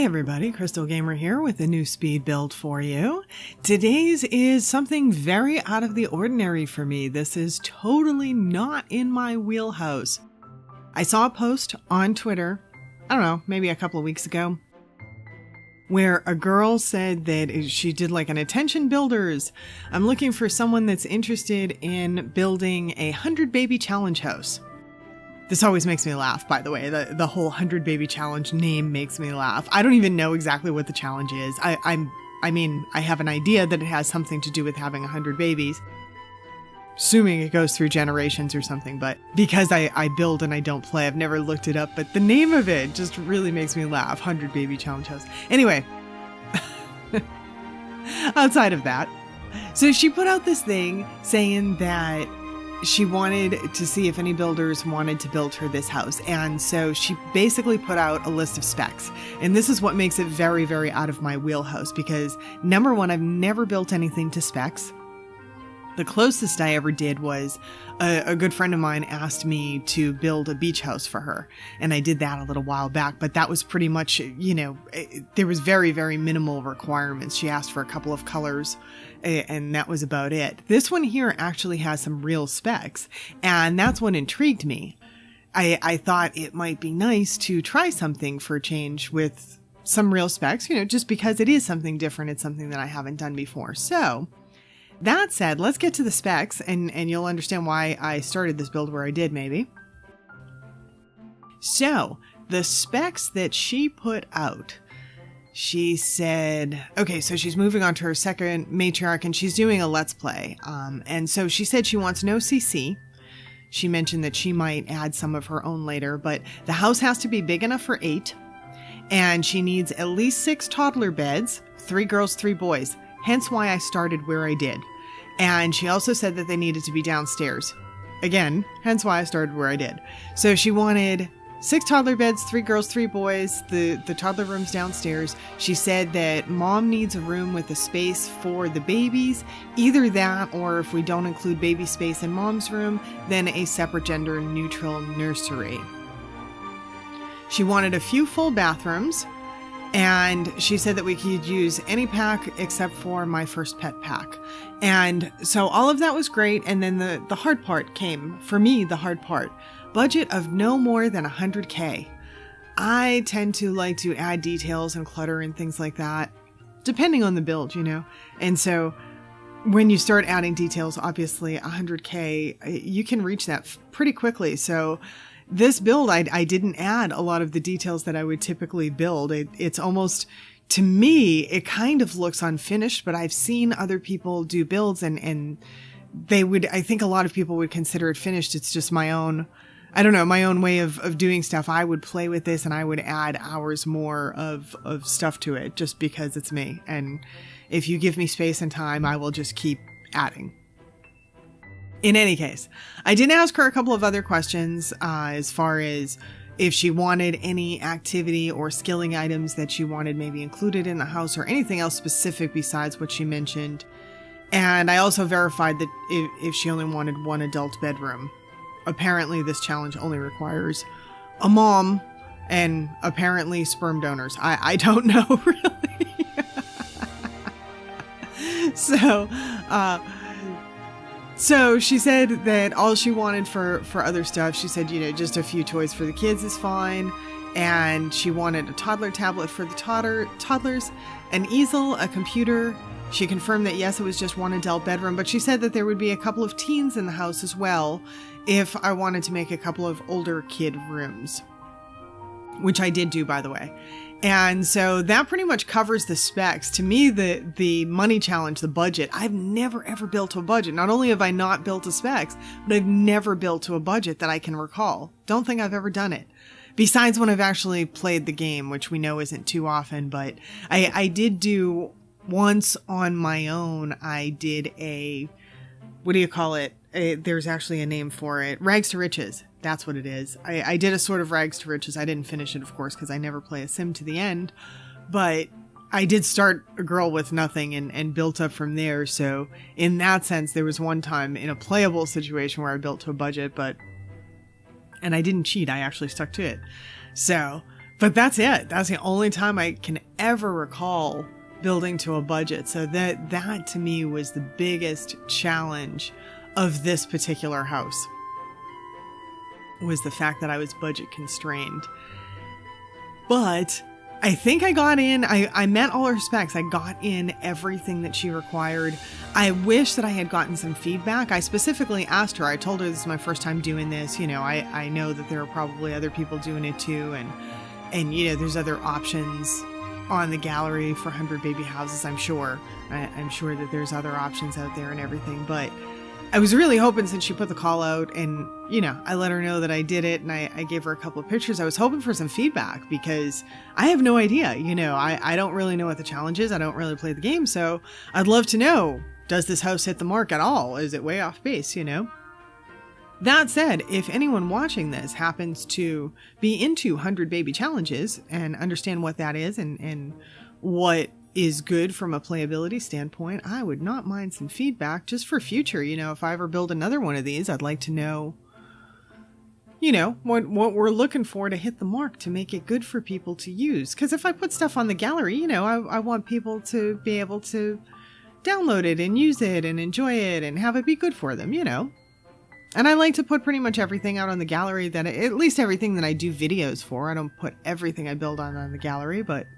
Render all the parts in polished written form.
Hey everybody, Crystal Gamer here with a new speed build for you. Today's is something very out of the ordinary for me. This is totally not in my wheelhouse. I saw a post on Twitter, I don't know, maybe a couple of weeks ago, where a girl said that she did like an attention builders. I'm looking for someone that's interested in building a 100 baby challenge house. This always makes me laugh, by the way. The whole 100 baby challenge name makes me laugh. I don't even know exactly what the challenge is. I mean, I have an idea that it has something to do with having 100 babies. Assuming it goes through generations or something, but because I build and I don't play, I've never looked it up, but the name of it just really makes me laugh. 100 baby challenge house. Anyway, outside of that, so she put out this thing saying that she wanted to see if any builders wanted to build her this house. And so she basically put out a list of specs. And this is what makes it very, very out of my wheelhouse because number one, I've never built anything to specs. The closest I ever did was a good friend of mine asked me to build a beach house for her. And I did that a little while back, but that was pretty much, there was very, very minimal requirements. She asked for a couple of colors and that was about it. This one here actually has some real specs and that's what intrigued me. I thought it might be nice to try something for a change with some real specs, just because it is something different. It's something that I haven't done before. So that said, let's get to the specs and you'll understand why I started this build where I did maybe. So the specs that she put out, she said, okay, so she's moving on to her second matriarch and she's doing a let's play. And so she said she wants no CC. She mentioned that she might add some of her own later, but the house has to be big enough for 8 and she needs at least 6 toddler beds, 3 girls, 3 boys. Hence why I started where I did. And she also said that they needed to be downstairs. Again, hence why I started where I did. So she wanted 6 toddler beds, 3 girls, 3 boys, the toddler room's downstairs. She said that mom needs a room with a space for the babies. Either that, or if we don't include baby space in mom's room, then a separate gender neutral nursery. She wanted a few full bathrooms. And she said that we could use any pack except for my first pet pack. And so all of that was great. And then the hard part came. For me, the hard part. Budget of no more than 100K. I tend to like to add details and clutter and things like that, depending on the build, And so when you start adding details, obviously 100K, you can reach that pretty quickly. So this build, I didn't add a lot of the details that I would typically build. It's almost, to me, it kind of looks unfinished, but I've seen other people do builds and they would, I think a lot of people would consider it finished. It's just my own, I don't know, my own way of doing stuff. I would play with this and I would add hours more of stuff to it just because it's me. And if you give me space and time, I will just keep adding. In any case, I did ask her a couple of other questions as far as if she wanted any activity or skilling items that she wanted maybe included in the house or anything else specific besides what she mentioned. And I also verified that if she only wanted one adult bedroom. Apparently this challenge only requires a mom and apparently sperm donors. I don't know really. So she said that all she wanted for other stuff, she said, just a few toys for the kids is fine. And she wanted a toddler tablet for the toddlers, an easel, a computer. She confirmed that yes, it was just one adult bedroom, but she said that there would be a couple of teens in the house as well if I wanted to make a couple of older kid rooms, which I did do, by the way. And so that pretty much covers the specs. To me, the money challenge, the budget, I've never ever built to a budget. Not only have I not built to specs, but I've never built to a budget that I can recall. Don't think I've ever done it. Besides when I've actually played the game, which we know isn't too often, but I did do once on my own. I did what do you call it? There's actually a name for it. Rags to Riches. That's what it is. I did a sort of Rags to Riches. I didn't finish it, of course, because I never play a sim to the end. But I did start a girl with nothing and built up from there. So in that sense, there was one time in a playable situation where I built to a budget, and I didn't cheat. I actually stuck to it. So But that's it. That's the only time I can ever recall building to a budget. So that to me was the biggest challenge of this particular house, was the fact that I was budget constrained. But I think I got in, I met all her specs. I got in everything that she required. I wish that I had gotten some feedback. I specifically asked her, I told her this is my first time doing this. You know, I know that there are probably other people doing it too. And you know, there's other options on the gallery for 100 baby houses, I'm sure. I'm sure that there's other options out there and everything. But I was really hoping, since she put the call out and, you know, I let her know that I did it and I gave her a couple of pictures, I was hoping for some feedback, because I have no idea. You know, I don't really know what the challenge is. I don't really play the game. So I'd love to know, does this house hit the mark at all? Is it way off base, you know? That said, if anyone watching this happens to be into 100 baby challenges and understand what that is and what is good from a playability standpoint, I would not mind some feedback just for future. You know, if I ever build another one of these, I'd like to know, you know, what we're looking for to hit the mark to make it good for people to use. Because if I put stuff on the gallery, you know, I want people to be able to download it and use it and enjoy it and have it be good for them, you know. And I like to put pretty much everything out on the gallery, that at least everything that I do videos for. I don't put everything I build on the gallery, but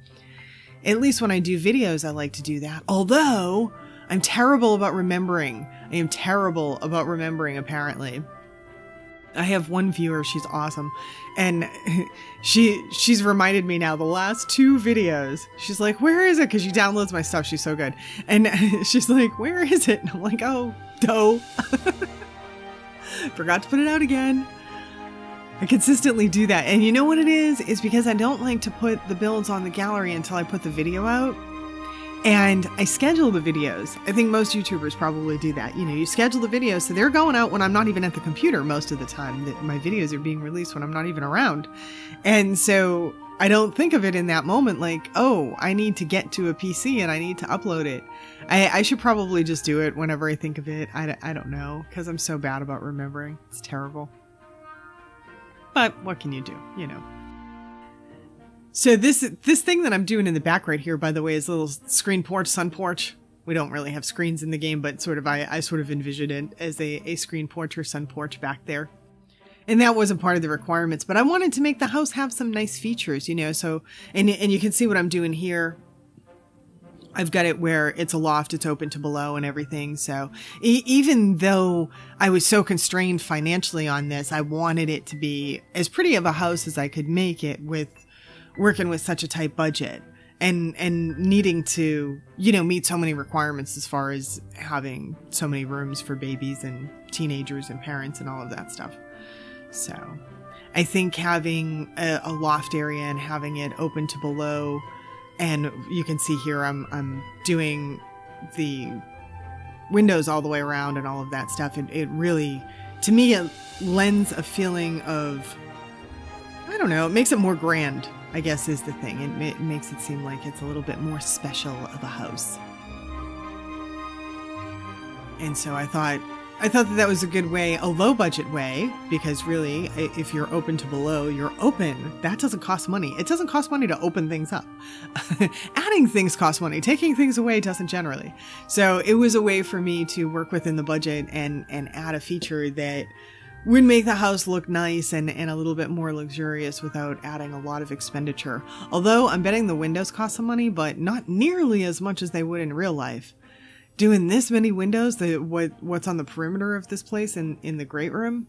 at least when I do videos, I like to do that. Although I'm terrible about remembering. I am terrible about remembering, apparently. I have one viewer, she's awesome. And she's reminded me now, the last 2 videos, she's like, where is it? Because she downloads my stuff. She's so good. And she's like, where is it? And I'm like, oh, no. Forgot to put it out again. I consistently do that. And you know what it is? It's because I don't like to put the builds on the gallery until I put the video out. And I schedule the videos. I think most YouTubers probably do that. You know, you schedule the videos so they're going out when I'm not even at the computer most of the time. That my videos are being released when I'm not even around. And so I don't think of it in that moment like, oh, I need to get to a PC and I need to upload it. I should probably just do it whenever I think of it. I don't know, because I'm so bad about remembering. It's terrible. But what can you do, you know? So this thing that I'm doing in the back right here, by the way, is a little screen porch, sun porch. We don't really have screens in the game, but sort of I sort of envisioned it as a screen porch or sun porch back there. And that wasn't part of the requirements, but I wanted to make the house have some nice features, you know, so, and you can see what I'm doing here. I've got it where it's a loft, it's open to below and everything. So even though I was so constrained financially on this, I wanted it to be as pretty of a house as I could make it, with working with such a tight budget and needing to, you know, meet so many requirements as far as having so many rooms for babies and teenagers and parents and all of that stuff. So I think having a loft area and having it open to below, and you can see here I'm doing the windows all the way around and all of that stuff. It really, to me, it lends a feeling of, I don't know, it makes it more grand, I guess is the thing. It makes it seem like it's a little bit more special of a house. And so I thought that was a good way, a low budget way, because really, if you're open to below, you're open. That doesn't cost money. It doesn't cost money to open things up. Adding things costs money. Taking things away doesn't generally. So it was a way for me to work within the budget and add a feature that would make the house look nice and a little bit more luxurious without adding a lot of expenditure. Although I'm betting the windows cost some money, but not nearly as much as they would in real life. Doing this many windows, what's on the perimeter of this place in the great room,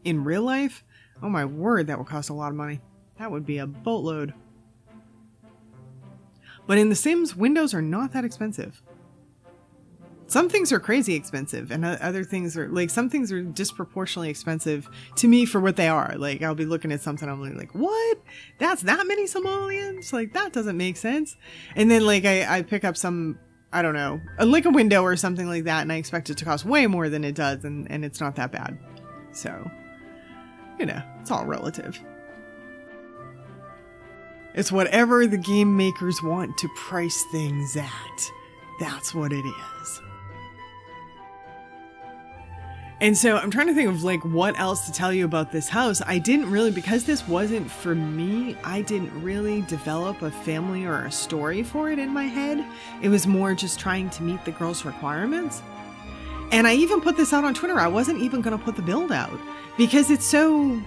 in real life, oh my word, that would cost a lot of money. That would be a boatload. But in The Sims, windows are not that expensive. Some things are crazy expensive, and other things are, like, some things are disproportionately expensive to me for what they are. Like, I'll be looking at something, I'm like, what? That's that many simoleons? Like, that doesn't make sense. And then, like, I pick up some, I don't know, like a window or something like that, and I expect it to cost way more than it does, and it's not that bad. So, you know, it's all relative. It's whatever the game makers want to price things at. That's what it is. And so I'm trying to think of like what else to tell you about this house. I didn't really, because this wasn't for me, I didn't really develop a family or a story for it in my head. It was more just trying to meet the girls' requirements. And I even put this out on Twitter. I wasn't even going to put the build out because it's so,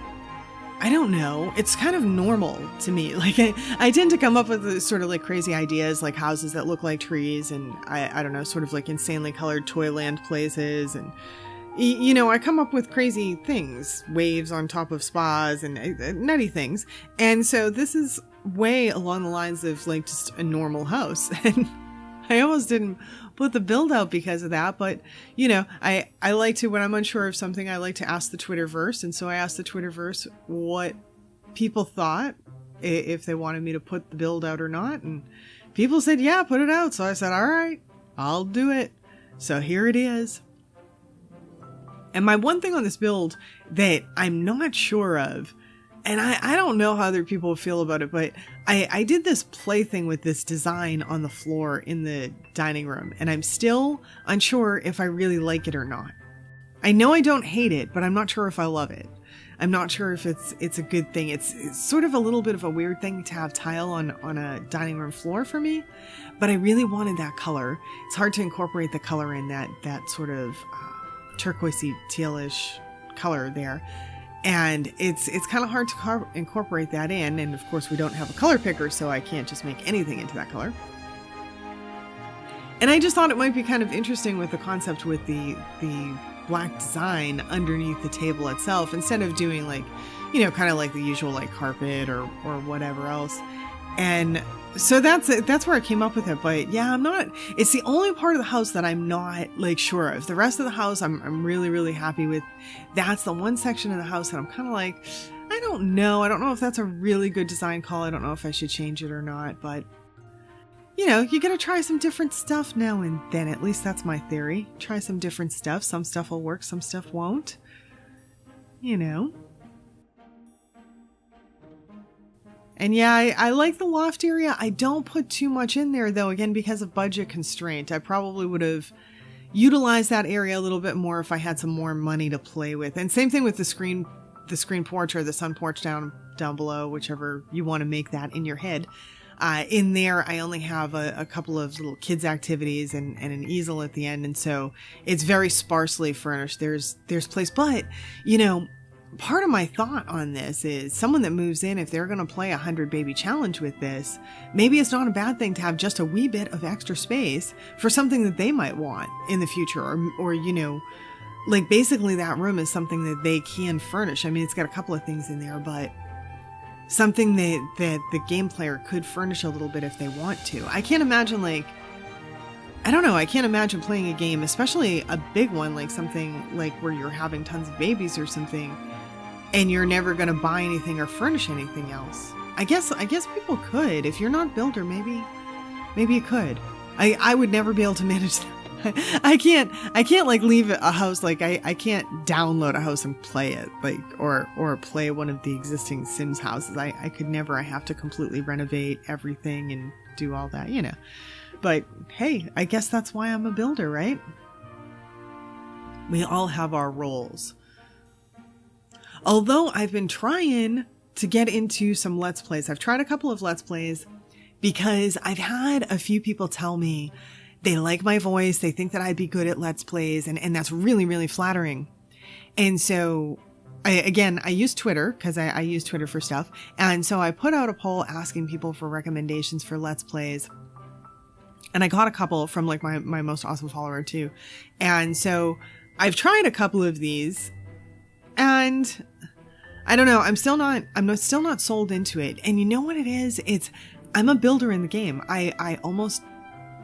I don't know, it's kind of normal to me. Like I tend to come up with this sort of like crazy ideas, like houses that look like trees and I don't know, sort of like insanely colored Toyland places. And, you know, I come up with crazy things, waves on top of spas and nutty things. And so this is way along the lines of like just a normal house. And I almost didn't put the build out because of that. But, you know, I like to, when I'm unsure of something, I like to ask the Twitterverse. And so I asked the Twitterverse what people thought, if they wanted me to put the build out or not. And people said, yeah, put it out. So I said, all right, I'll do it. So here it is. And my one thing on this build that I'm not sure of, and I don't know how other people feel about it, but I did this play thing with this design on the floor in the dining room, and I'm still unsure if I really like it or not. I know I don't hate it, but I'm not sure if I love it. I'm not sure if it's a good thing. It's sort of a little bit of a weird thing to have tile on a dining room floor for me, but I really wanted that color. It's hard to incorporate the color in that sort of turquoisey tealish color there. And it's kind of hard to incorporate that in. And of course we don't have a color picker, so I can't just make anything into that color. And I just thought it might be kind of interesting with the concept with the black design underneath the table itself, instead of doing like, you know, kind of like the usual like carpet or whatever else. And so that's where I came up with it. But yeah, it's the only part of the house that I'm not like sure of. The rest of the house I'm really, really happy with. That's the one section of the house that I'm kind of like, I don't know if that's a really good design call. I don't know if I should change it or not, but you know, you gotta try some different stuff now and then. At least that's my theory. Try some different stuff. Some stuff will work, some stuff won't. You know. And yeah, I like the loft area. I don't put too much in there though, again, because of budget constraint. I probably would have utilized that area a little bit more if I had some more money to play with. And same thing with the screen porch or the sun porch down below, whichever you want to make that in your head. In there, I only have a couple of little kids activities and an easel at the end. And so it's very sparsely furnished. There's place, but you know, part of my thought on this is someone that moves in, if they're going to play 100 baby challenge with this, maybe it's not a bad thing to have just a wee bit of extra space for something that they might want in the future, or you know, like basically that room is something that they can furnish. I mean, it's got a couple of things in there, but something that the game player could furnish a little bit if they want to. I can't imagine I can't imagine playing a game, especially a big one, like something like where you're having tons of babies or something, and you're never going to buy anything or furnish anything else. I guess people could. If you're not a builder, maybe you could. I would never be able to manage that. I can't like leave a house, like I can't download a house and play it, like or play one of the existing Sims houses. I could never. I have to completely renovate everything and do all that, you know. But hey, I guess that's why I'm a builder, right? We all have our roles. Although I've been trying to get into some Let's Plays. I've tried a couple of Let's Plays because I've had a few people tell me they like my voice. They think that I'd be good at Let's Plays, and that's really, really flattering. And so I use Twitter because I use Twitter for stuff. And so I put out a poll asking people for recommendations for Let's Plays. And I got a couple from like my most awesome follower too. And so I've tried a couple of these, and I don't know, I'm still not sold into it. And you know what it is? I'm a builder in the game. I almost,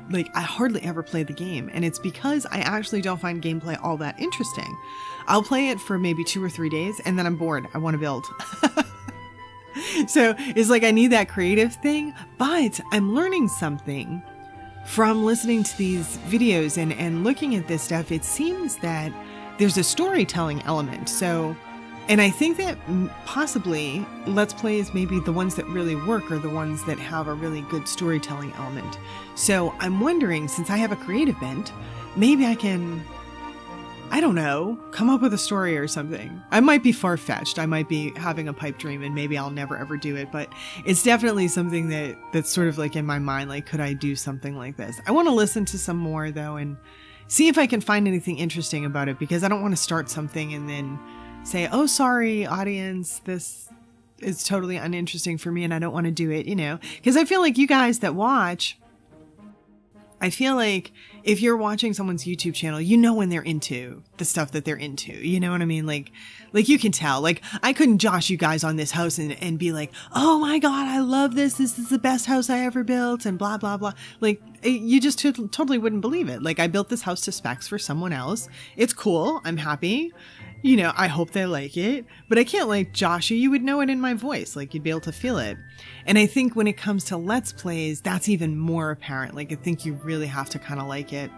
like, I hardly ever play the game, and it's because I actually don't find gameplay all that interesting. I'll play it for maybe 2 or 3 days, and then I'm bored. I want to build. So it's like I need that creative thing, but I'm learning something from listening to these videos and looking at this stuff. It seems that there's a storytelling element. So, and I think that possibly Let's Plays, maybe the ones that really work are the ones that have a really good storytelling element. So I'm wondering, since I have a creative bent, maybe I can I don't know, come up with a story or something. I might be far-fetched. I might be having a pipe dream and maybe I'll never ever do it, but it's definitely something that's sort of like in my mind, like, could I do something like this? I want to listen to some more though and see if I can find anything interesting about it, because I don't want to start something and then say, oh, sorry, audience, this is totally uninteresting for me and I don't want to do it, because I feel like you guys that watch, I feel like if you're watching someone's YouTube channel, when they're into the stuff that they're into, you know what I mean? Like you can tell, like I couldn't josh you guys on this house and be like, oh my God, I love this. This is the best house I ever built and blah, blah, blah. Like you just totally wouldn't believe it. Like I built this house to specs for someone else. It's cool. I'm happy. I hope they like it, but I can't like josh you. You would know it in my voice. Like you'd be able to feel it. And I think when it comes to Let's Plays, that's even more apparent. Like I think you really have to kind of like it.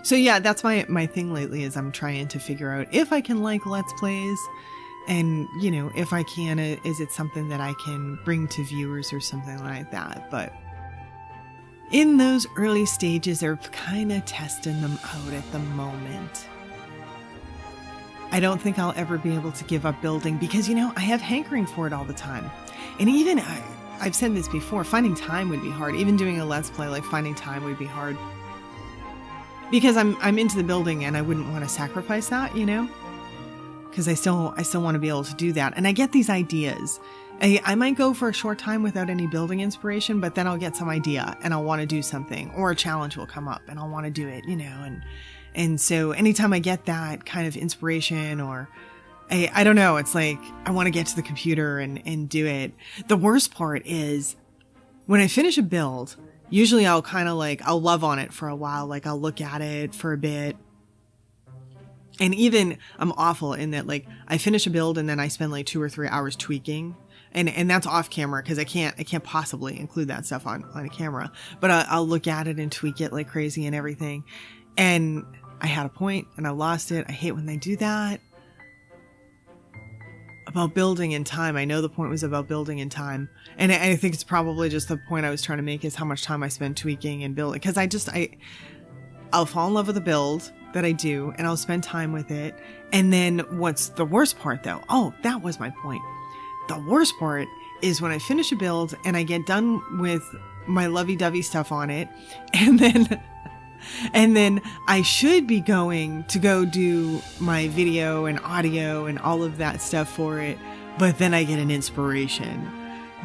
So yeah, that's my thing lately is I'm trying to figure out if I can like Let's Plays and, if I can, is it something that I can bring to viewers or something like that? But in those early stages, they're kind of testing them out at the moment. I don't think I'll ever be able to give up building because, I have hankering for it all the time. And even, I've said this before, finding time would be hard. Even doing a Let's Play, like finding time would be hard. Because I'm into the building and I wouldn't want to sacrifice that, Because I still want to be able to do that. And I get these ideas. I might go for a short time without any building inspiration, but then I'll get some idea and I'll want to do something. Or a challenge will come up and I'll want to do it, And so anytime I get that kind of inspiration or I don't know, it's like I want to get to the computer and do it. The worst part is when I finish a build, usually I'll kind of like, I'll love on it for a while. Like I'll look at it for a bit. And even I'm awful in that like I finish a build and then I spend like 2 or 3 hours tweaking. And that's off camera because I can't possibly include that stuff on a camera. But I'll look at it and tweak it like crazy and everything. And I had a point and I lost it. I hate when they do that. About building in time. I know the point was about building in time. And I think it's probably just the point I was trying to make is how much time I spend tweaking and building. Because I'll fall in love with the build that I do and I'll spend time with it. And then what's the worst part though? Oh, that was my point. The worst part is when I finish a build and I get done with my lovey-dovey stuff on it. And then I should be going to go do my video and audio and all of that stuff for it. But then I get an inspiration.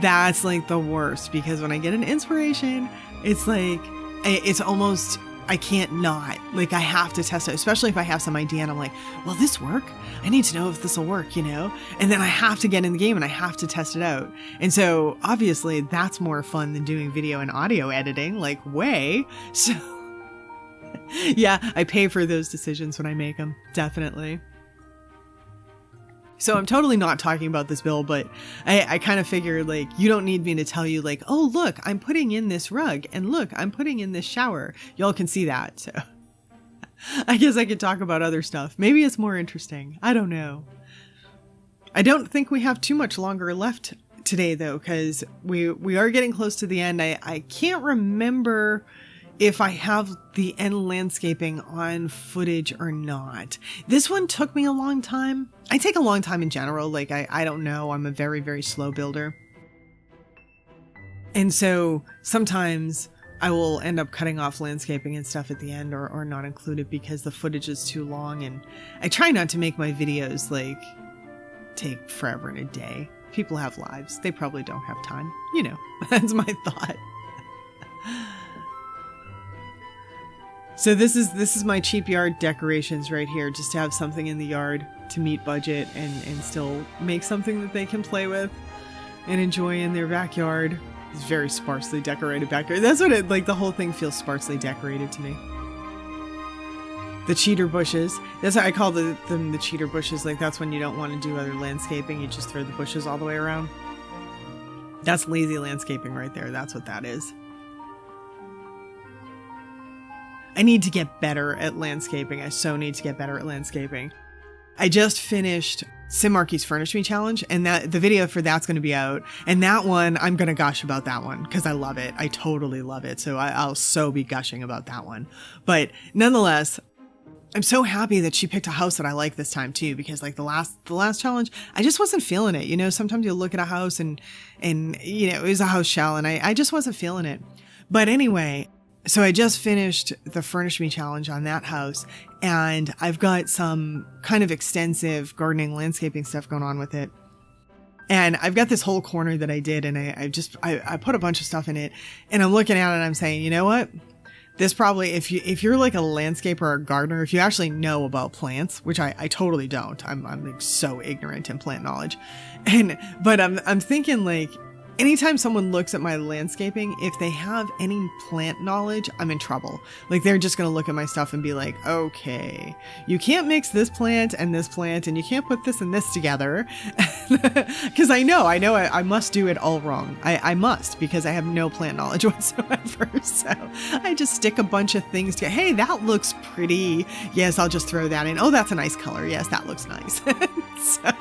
That's like the worst because when I get an inspiration, it's like, it's almost, I can't not. Like I have to test it, especially if I have some idea and I'm like, will this work? I need to know if this will work, And then I have to get in the game and I have to test it out. And so obviously that's more fun than doing video and audio editing, like way. So yeah, I pay for those decisions when I make them. Definitely. So I'm totally not talking about this build, but I kind of figured like, you don't need me to tell you like, oh, look, I'm putting in this rug and look, I'm putting in this shower. Y'all can see that. So I guess I could talk about other stuff. Maybe it's more interesting. I don't know. I don't think we have too much longer left today though, because we are getting close to the end. I can't remember if I have the end landscaping on footage or not. This one took me a long time. I take a long time in general. Like, I don't know. I'm a very, very slow builder. And so sometimes I will end up cutting off landscaping and stuff at the end or not include it because the footage is too long. And I try not to make my videos like take forever and a day. People have lives. They probably don't have time. That's my thought. So this is my cheap yard decorations right here, just to have something in the yard to meet budget and still make something that they can play with and enjoy in their backyard. It's very sparsely decorated backyard. That's what it, like the whole thing feels sparsely decorated to me. The cheater bushes. That's why I call them the cheater bushes. Like that's when you don't want to do other landscaping. You just throw the bushes all the way around. That's lazy landscaping right there. That's what that is. I need to get better at landscaping. I so need to get better at landscaping. I just finished Sim Marky's Furnish Me Challenge, and that the video for that's going to be out. And that one, I'm going to gush about that one because I love it. I totally love it. So I'll so be gushing about that one. But nonetheless, I'm so happy that she picked a house that I like this time too, because like the last challenge, I just wasn't feeling it. You know, sometimes you look at a house and, you know, it was a house shell and I just wasn't feeling it. But anyway, so I just finished the Furnish Me challenge on that house, and I've got some kind of extensive gardening landscaping stuff going on with it. And I've got this whole corner that I did, and I put a bunch of stuff in it, and I'm looking at it and I'm saying, you know what? This probably, if you're like a landscaper or a gardener, if you actually know about plants, which I totally don't, I'm like so ignorant in plant knowledge. But I'm thinking like, anytime someone looks at my landscaping, if they have any plant knowledge, I'm in trouble. Like they're just going to look at my stuff and be like, okay, you can't mix this plant and you can't put this and this together. Because I know I must do it all wrong. I must, because I have no plant knowledge whatsoever. So I just stick a bunch of things together. Hey, that looks pretty. Yes, I'll just throw that in. Oh, that's a nice color. Yes, that looks nice. So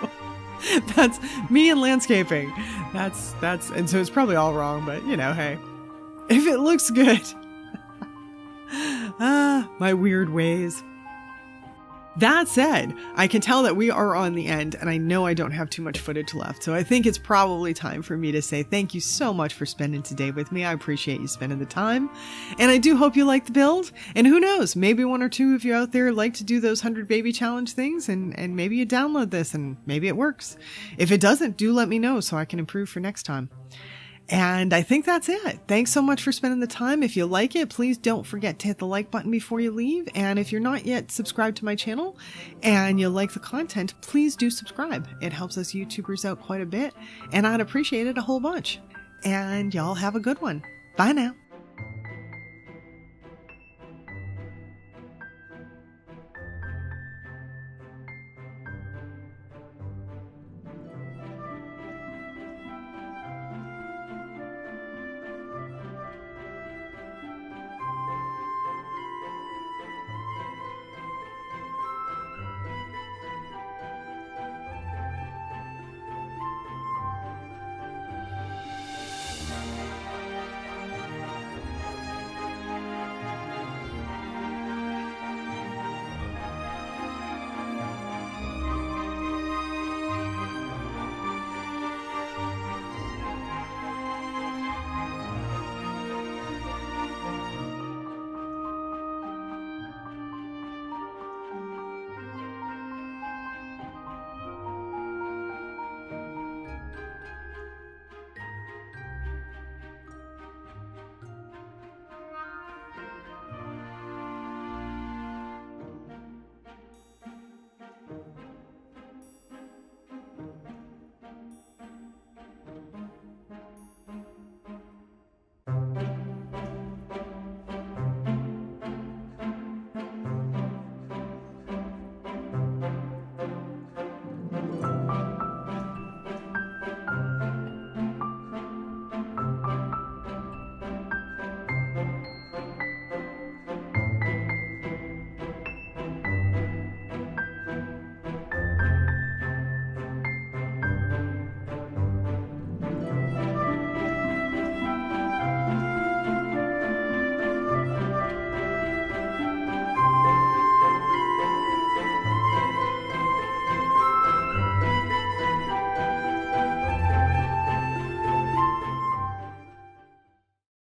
that's me and landscaping. That's, and so it's probably all wrong, but you know, hey, if it looks good. My weird ways. That said, I can tell that we are on the end, and I know I don't have too much footage left, so I think it's probably time for me to say thank you so much for spending today with me. I appreciate you spending the time, and I do hope you like the build, and who knows, maybe one or two of you out there like to do those 100 baby challenge things, and maybe you download this, and maybe it works. If it doesn't, do let me know so I can improve for next time. And I think that's it. Thanks so much for spending the time. If you like it, please don't forget to hit the like button before you leave. And if you're not yet subscribed to my channel and you like the content, please do subscribe. It helps us YouTubers out quite a bit, and I'd appreciate it a whole bunch. And y'all have a good one. Bye now.